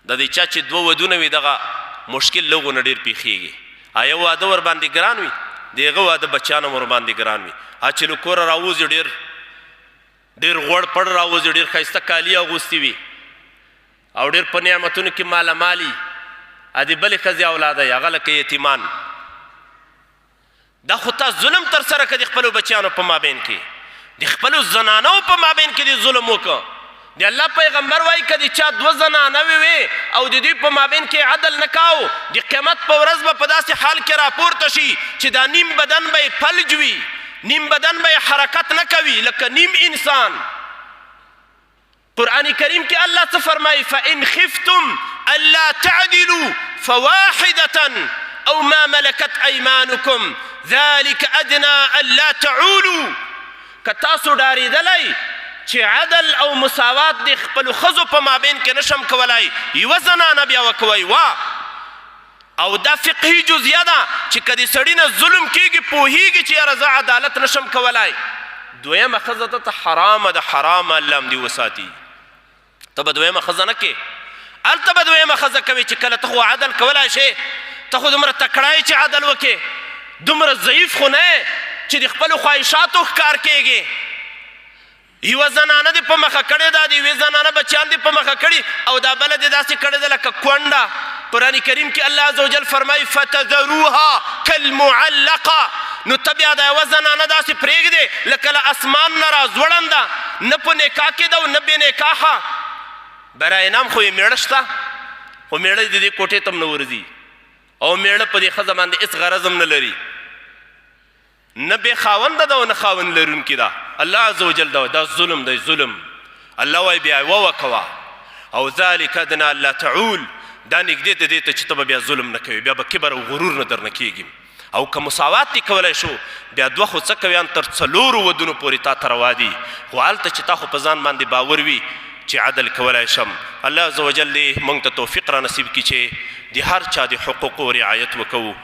د دې چا چې دوه ودونه وي دغه مشکل لږو نه ډېر پیښیږي یو واده ورباندې ګران وي د هغه واده بچیان هم ورباندې ګران وي چې له کوره راوځي ډېر غوړ پړ راوځي ډېر ښایسته کالي اغوستي وي او ډېر په نعمتونو کې مالامالي د بلې ښځې اولاده یي هغه لکه یتیمان دا خو تا ظلم ترسره که د خپلو بچیانو په مابین کې د خپلو زنانو په مابین کې د ظلم وکړه د الله پیغمبر وایي که د چا دوه زنانوې وې او د دوی په مابین کې عدل نه کاو د قیامت په ورځ به په داسې حال کې راپورته شي چې دا نیم بدن به یې فلج وي نیم بدن به یې حرکت نه کوي لکه نیم انسان قرآن کریم کې الله څه فرمایي فإن خفتم ألا تعدلوا فواحدة أو ما ملكت أيمانكم ذلك أدنى ألا تعولوا که تاسو ډارېدلی چې عدل او مساوات د خپلو ښځو په مابین کې نشم کولی یوه زنانه بیا وکوئ او دا فقهي جزیه ده چې که د سړي نه ظلم کېږي پوهېږي چې یاره زه عدالت نشم کولی دویمه ښځه ته حرامه ده حرامه الله هم دې وساتي ته به دویمه ښځه نه کې هلته به دویمه ښځه کوې چې کله ته خو عدل کولی شې ته خو دومره تکړه چې عدل وکې دومره ضعیف خو نه چې د خپلو خواهشاتو ښکار کېږي یوه زنانه دې په مخه کړې ده د یوې زنانه بچیان دې په مخه کړي او دا بله دې داسې کړې ده لکه کونډه قرآن کریم کې الله عز وجل فرمایي فتذروها کالمعلقه نو ته بیا د یوه زنانه داسې پرېږدې لکه له اسمان نه راځوړنده نه په نکاح کې ده او نه بې نکاحه برای انعام خو یې مېړه شته خو مېړه د دې کوټې ته هم نه ورځي او مېړه په دې ښځه باندې هېڅ غرض هم نه لري نه بې خاونده ده او نه خاوند لرونکي ده الله عز وجل دا ظلم دی ظلم الله وایي بیا یوه وکوه او ذلک ادنی الله تعول دا نږدې ته دې ته چې ته به بیا ظلم نه کوې بیا به کبر او غرور نه درنه کېږي او که مساوات دې کولی شو بیا دوه خو څه کوي ان تر 4 ودونو پورې تا ته روا دي خو هلته چې تا خو په ځان باندې باور وي چې عدل کولی شم الله عز وجل دې موږ ته توفیق را نصیب کړي چې د هر چا د حقوقو رعایت وکوو